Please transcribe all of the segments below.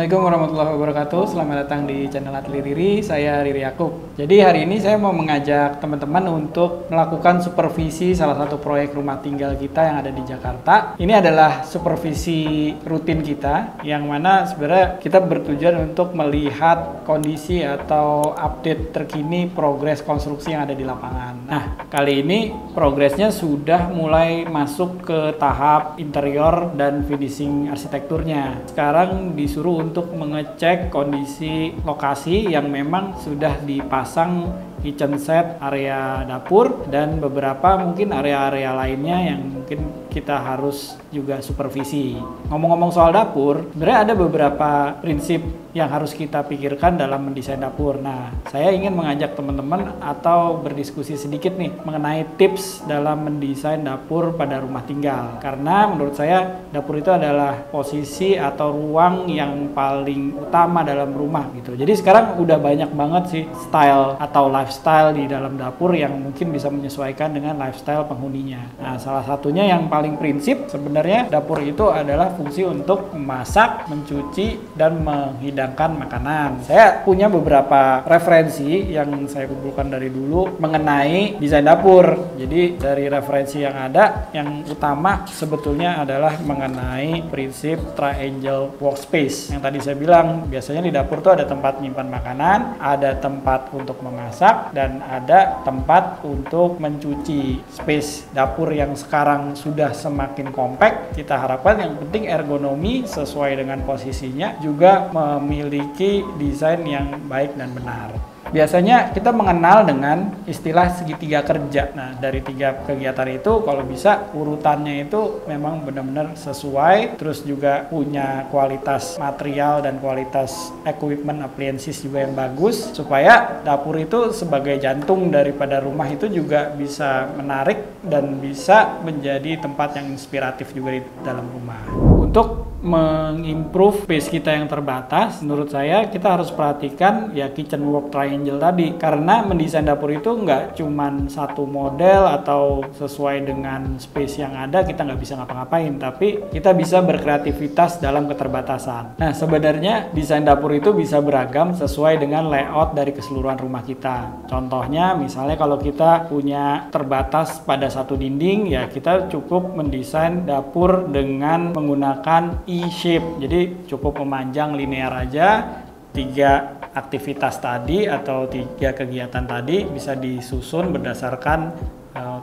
Assalamualaikum warahmatullahi wabarakatuh. Selamat datang di channel Atli Riri. Saya Riri Yakub. Jadi hari ini saya mau mengajak teman-teman untuk melakukan supervisi salah satu proyek rumah tinggal kita yang ada di Jakarta. Ini adalah supervisi rutin kita, yang mana sebenarnya kita bertujuan untuk melihat kondisi atau update terkini progres konstruksi yang ada di lapangan. Nah, kali ini progresnya sudah mulai masuk ke tahap interior dan finishing arsitekturnya. Sekarang disuruh untuk mengecek kondisi lokasi yang memang sudah dipasang kitchen set, area dapur, dan beberapa mungkin area-area lainnya yang mungkin kita harus juga supervisi. Ngomong-ngomong soal dapur, sebenarnya ada beberapa prinsip yang harus kita pikirkan dalam mendesain dapur. Nah, saya ingin mengajak teman-teman atau berdiskusi sedikit nih mengenai tips dalam mendesain dapur pada rumah tinggal. Karena menurut saya dapur itu adalah posisi atau ruang yang paling utama dalam rumah gitu. Jadi sekarang udah banyak banget sih style atau lifestyle di dalam dapur yang mungkin bisa menyesuaikan dengan lifestyle penghuninya. Nah, salah satunya yang paling prinsip sebenarnya dapur itu adalah fungsi untuk memasak, mencuci, dan menghidangkan makanan. Saya punya beberapa referensi yang saya kumpulkan dari dulu mengenai desain dapur. Jadi dari referensi yang ada, yang utama sebetulnya adalah mengenai prinsip triangle workspace. Yang tadi saya bilang, biasanya di dapur tuh ada tempat menyimpan makanan, ada tempat untuk memasak, dan ada tempat untuk mencuci. Space dapur yang sekarang sudah semakin compact, kita harapkan yang penting ergonomi sesuai dengan posisinya, juga memiliki desain yang baik dan benar. Biasanya kita mengenal dengan istilah segitiga kerja. Nah, dari tiga kegiatan itu kalau bisa urutannya itu memang benar-benar sesuai, terus juga punya kualitas material dan kualitas equipment appliances juga yang bagus, supaya dapur itu sebagai jantung daripada rumah itu juga bisa menarik dan bisa menjadi tempat yang inspiratif juga di dalam rumah. Untuk mengimprove space kita yang terbatas, menurut saya kita harus perhatikan ya kitchen work triangle tadi, karena mendesain dapur itu nggak cuman satu model atau sesuai dengan space yang ada kita nggak bisa ngapa-ngapain, tapi kita bisa berkreativitas dalam keterbatasan. Nah, sebenarnya desain dapur itu bisa beragam sesuai dengan layout dari keseluruhan rumah kita. Contohnya misalnya kalau kita punya terbatas pada satu dinding, ya kita cukup mendesain dapur dengan menggunakan E-shape, jadi cukup memanjang linear aja. 3 aktivitas tadi atau 3 kegiatan tadi bisa disusun berdasarkan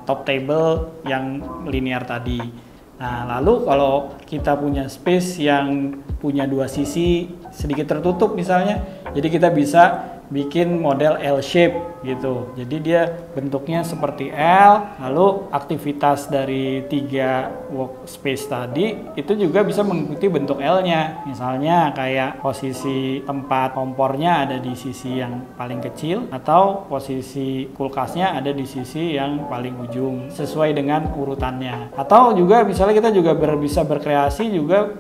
top table yang linear tadi. Nah, lalu kalau kita punya space yang punya 2 sisi sedikit tertutup misalnya, jadi kita bisa bikin model L-shape gitu. Jadi dia bentuknya seperti L, lalu aktivitas dari 3 workspace tadi itu juga bisa mengikuti bentuk L-nya. Misalnya kayak posisi tempat kompornya ada di sisi yang paling kecil, atau posisi kulkasnya ada di sisi yang paling ujung, sesuai dengan urutannya. Atau juga misalnya kita juga bisa berkreasi juga,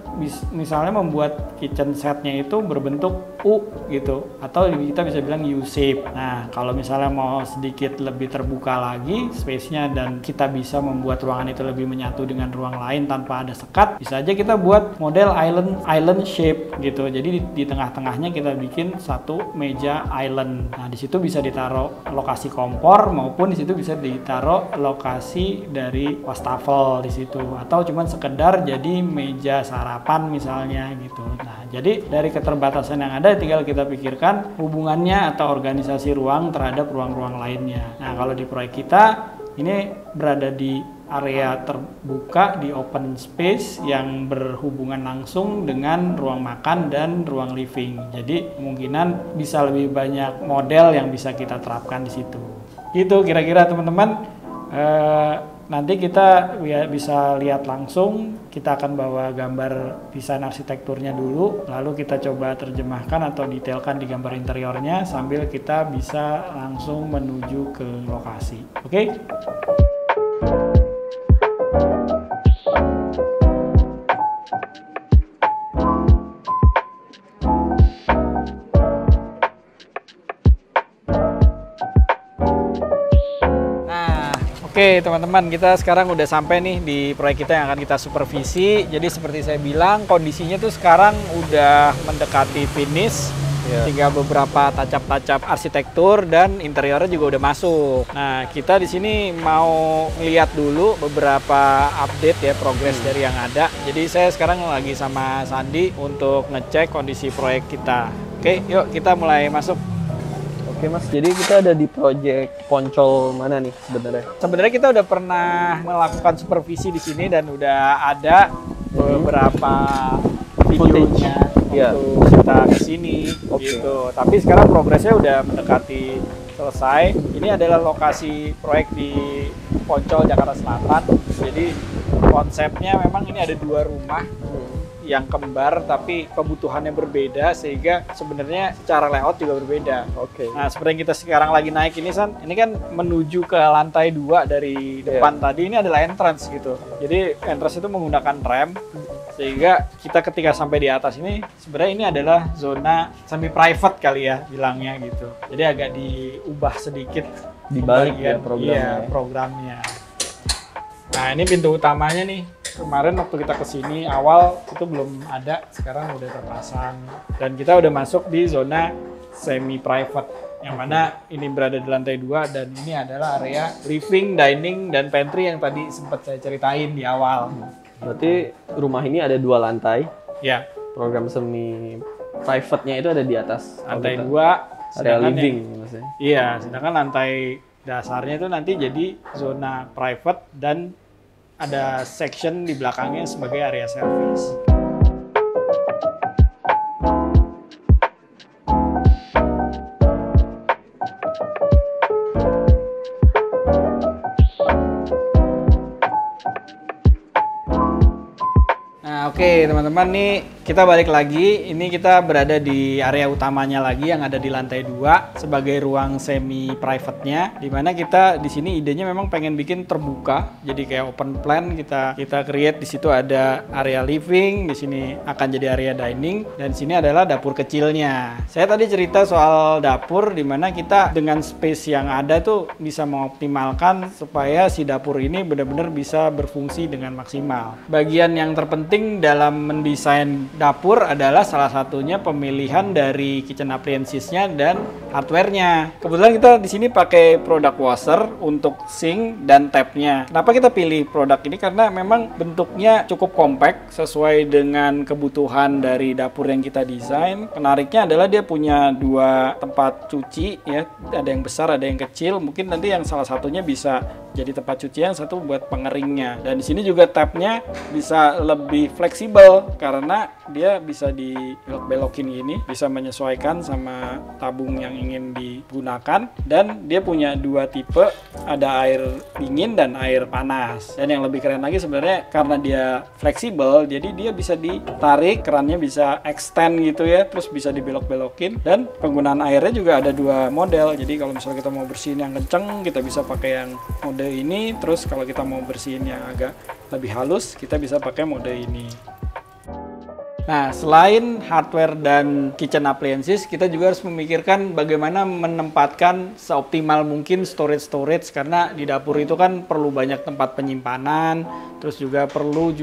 misalnya membuat kitchen setnya itu berbentuk U gitu, atau kita bisa bilang U-shape. Nah, kalau misalnya mau sedikit lebih terbuka lagi space-nya dan kita bisa membuat ruangan itu lebih menyatu dengan ruang lain tanpa ada sekat, bisa aja kita buat model island shape gitu. Jadi di tengah-tengahnya kita bikin satu meja island. Nah, di situ bisa ditaruh lokasi kompor, maupun di situ bisa ditaruh lokasi dari wastafel di situ, atau cuman sekedar jadi meja sarapan misalnya gitu. Nah, jadi dari keterbatasan yang ada tinggal kita pikirkan hubungannya atau organisasi ruang terhadap ruang-ruang lainnya. Nah, kalau di proyek kita ini berada di area terbuka, di open space yang berhubungan langsung dengan ruang makan dan ruang living. Jadi kemungkinan bisa lebih banyak model yang bisa kita terapkan di situ. Gitu kira-kira teman-teman. Nanti kita bisa lihat langsung, kita akan bawa gambar desain arsitekturnya dulu, lalu kita coba terjemahkan atau detailkan di gambar interiornya sambil kita bisa langsung menuju ke lokasi. Oke? Oke teman-teman, kita sekarang udah sampai nih di proyek kita yang akan kita supervisi. Jadi seperti saya bilang, kondisinya tuh sekarang udah mendekati finish. Tinggal beberapa touch-up arsitektur dan interiornya juga udah masuk. Nah, kita di sini mau lihat dulu beberapa update ya, progres dari yang ada. Jadi saya sekarang lagi sama Sandi untuk ngecek kondisi proyek kita. Oke, yuk kita mulai masuk. Oke Mas, jadi kita ada di proyek Poncol mana nih sebenarnya? Sebenarnya kita udah pernah melakukan supervisi di sini dan udah ada beberapa videonya untuk kita kesini gitu. Tapi sekarang progresnya udah mendekati selesai. Ini adalah lokasi proyek di Poncol, Jakarta Selatan. Jadi konsepnya memang ini ada 2 rumah yang kembar tapi kebutuhannya berbeda sehingga sebenarnya secara layout juga berbeda. Nah, seperti yang kita sekarang lagi naik ini San, ini kan menuju ke lantai 2 dari depan tadi, ini adalah entrance gitu. Jadi entrance itu menggunakan ramp sehingga kita ketika sampai di atas ini sebenarnya ini adalah zona semi private kali ya bilangnya gitu. Jadi agak diubah sedikit dibalik ya programnya. Nah, ini pintu utamanya nih. Kemarin waktu kita kesini awal itu belum ada, sekarang udah terpasang. Dan kita udah masuk di zona semi private yang mana ini berada di lantai 2 dan ini adalah area living, dining, dan pantry yang tadi sempat saya ceritain di awal. Berarti rumah ini ada 2 lantai. Ya. Program semi private-nya itu ada di atas lantai 2 area living maksudnya. Iya, sedangkan lantai dasarnya itu nanti jadi zona private dan ada section di belakangnya sebagai area service. Nah, oke teman-teman, nih kita balik lagi. Ini kita berada di area utamanya lagi yang ada di lantai 2 sebagai ruang semi private-nya. Dimana kita di sini idenya memang pengen bikin terbuka, jadi kayak open plan. Kita create di situ ada area living, di sini akan jadi area dining, dan di sini adalah dapur kecilnya. Saya tadi cerita soal dapur, dimana kita dengan space yang ada tuh bisa mengoptimalkan supaya si dapur ini benar-benar bisa berfungsi dengan maksimal. Bagian yang terpenting dalam mendesain dapur adalah salah satunya pemilihan dari kitchen appliances-nya dan hardware-nya. Kebetulan kita di sini pakai produk washer untuk sink dan tap-nya. Kenapa kita pilih produk ini? Karena memang bentuknya cukup compact sesuai dengan kebutuhan dari dapur yang kita desain. Menariknya adalah dia punya 2 tempat cuci ya, ada yang besar, ada yang kecil. Mungkin nanti yang salah satunya bisa jadi tempat cuci, yang satu buat pengeringnya. Dan di sini juga tab-nya bisa lebih fleksibel karena dia bisa dibelok-belokin gini, bisa menyesuaikan sama tabung yang ingin digunakan, dan dia punya 2 tipe, ada air dingin dan air panas. Dan yang lebih keren lagi sebenarnya karena dia fleksibel, jadi dia bisa ditarik, kerannya bisa extend gitu ya, terus bisa dibelok-belokin, dan penggunaan airnya juga ada 2 model. Jadi kalau misalnya kita mau bersihin yang kenceng, kita bisa pakai yang mode ini, terus kalau kita mau bersihin yang agak lebih halus, kita bisa pakai mode ini. Nah, selain hardware dan kitchen appliances, kita juga harus memikirkan bagaimana menempatkan seoptimal mungkin storage karena di dapur itu kan perlu banyak tempat penyimpanan, terus juga perlu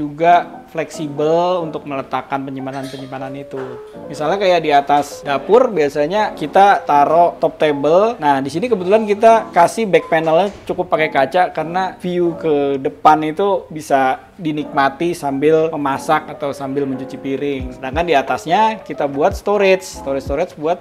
fleksibel untuk meletakkan penyimpanan itu. Misalnya kayak di atas dapur biasanya kita taruh top table. Nah, di sini kebetulan kita kasih back panelnya cukup pakai kaca karena view ke depan itu bisa dinikmati sambil memasak atau sambil mencuci piring. Sedangkan di atasnya kita buat storage buat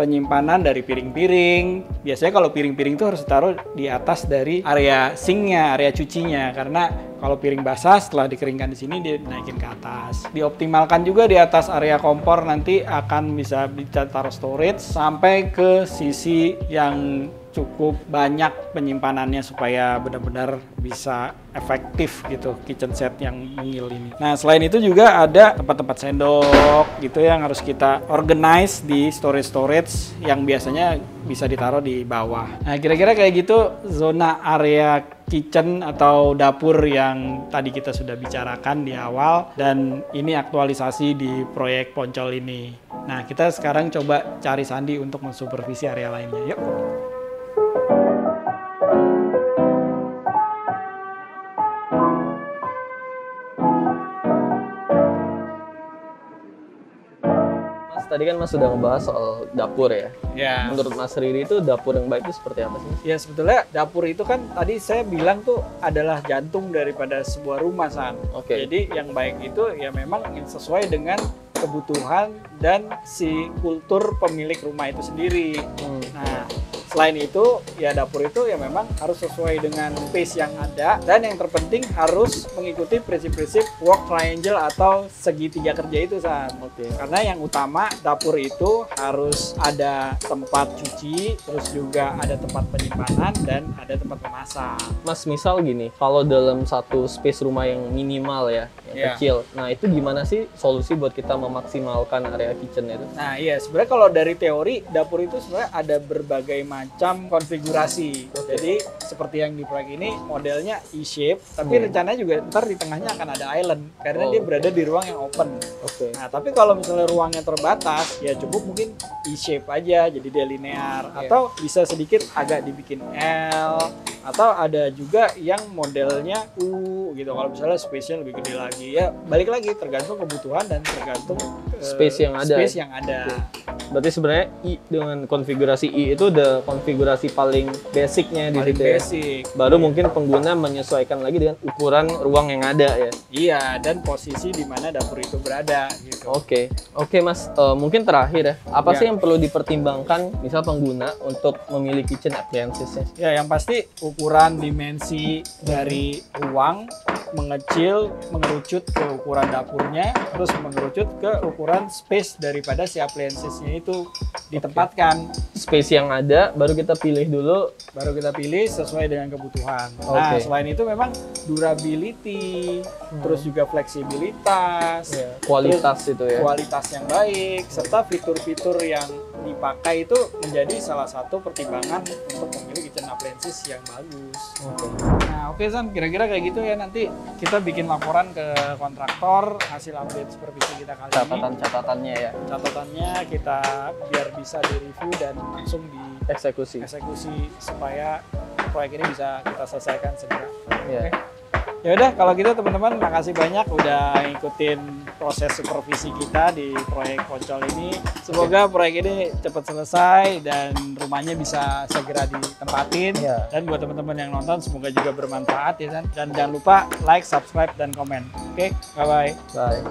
penyimpanan dari piring-piring. Biasanya kalau piring-piring itu harus ditaruh di atas dari area sinknya, area cucinya, karena kalau piring basah setelah dikeringkan di sini dia naikin ke atas. Dioptimalkan juga di atas area kompor, nanti akan bisa taruh storage sampai ke sisi yang cukup banyak penyimpanannya supaya benar-benar bisa efektif gitu kitchen set yang mungil ini. Nah, selain itu juga ada tempat-tempat sendok gitu yang harus kita organize di storage yang biasanya bisa ditaruh di bawah. Nah, kira-kira kayak gitu zona area kitchen atau dapur yang tadi kita sudah bicarakan di awal, dan ini aktualisasi di proyek Poncol ini. Nah, kita sekarang coba cari Sandi untuk mensupervisi area lainnya. Yuk. tadi kan Mas sudah ngebahas soal dapur ya. Ya. Menurut Mas Riri itu dapur yang baik itu seperti apa sih? Ya sebetulnya dapur itu kan tadi saya bilang tuh adalah jantung daripada sebuah rumah, San. Oke. Jadi yang baik itu ya memang yang sesuai dengan kebutuhan dan si kultur pemilik rumah itu sendiri. Nah, selain itu ya dapur itu ya memang harus sesuai dengan space yang ada, dan yang terpenting harus mengikuti prinsip-prinsip work triangle atau segitiga kerja itu, San. Oke. Karena yang utama dapur itu harus ada tempat cuci, terus juga ada tempat penyimpanan dan ada tempat memasak. Mas, misal gini, kalau dalam satu space rumah yang minimal ya, yang Iya. kecil, nah itu gimana sih solusi buat kita memaksimalkan area kitchen itu? Nah iya, sebenarnya kalau dari teori dapur itu sebenarnya ada berbagai macam konfigurasi. Jadi seperti yang di proyek ini modelnya E-shape, tapi rencananya juga ntar di tengahnya akan ada island karena dia berada di ruang yang open. Oke. Nah tapi kalau misalnya ruangnya terbatas, ya cukup mungkin E-shape aja, jadi dia linear, atau bisa sedikit agak dibikin L, atau ada juga yang modelnya U gitu. Kalau misalnya space-nya lebih gede lagi, ya balik lagi tergantung kebutuhan dan tergantung Space yang ada. Space yang ada. Berarti sebenarnya I dengan konfigurasi I itu udah konfigurasi paling basicnya di Paling situ ya. basic. Baru mungkin pengguna menyesuaikan lagi dengan ukuran ruang yang ada ya. Iya, dan posisi di mana dapur itu berada gitu. Oke, Mas. Mungkin terakhir ya, apa Ya. sih yang perlu dipertimbangkan misal pengguna untuk memilih kitchen appliances-nya? Ya, yang pasti ukuran dimensi dari ruang mengecil, mengerucut ke ukuran dapurnya, terus mengerucut ke ukuran space daripada si appliances-nya itu ditempatkan. Space yang ada, baru kita pilih dulu. Baru kita pilih sesuai dengan kebutuhan. Nah, Oke. selain itu memang durability, terus juga fleksibilitas, Kualitas itu ya. kualitas yang baik, serta fitur-fitur yang dipakai itu menjadi salah satu pertimbangan untuk memilih kitchen appliances yang bagus. Oke. Nah, oke San, kira-kira kayak gitu ya. Nanti kita bikin laporan ke kontraktor hasil update supervisi kita kali ini. Catatan-catatannya ya. Catatannya kita biar bisa direview dan langsung Eksekusi. dieksekusi supaya proyek ini bisa kita selesaikan segera. Iya. Oke. Ya udah, kalau gitu teman-teman, makasih banyak udah ngikutin proses supervisi kita di proyek Poncol ini. Semoga proyek ini cepat selesai dan rumahnya bisa segera ditempatin. Iya. Dan buat teman-teman yang nonton, semoga juga bermanfaat ya San. Dan jangan lupa like, subscribe, dan komen. Oke, bye-bye. Bye.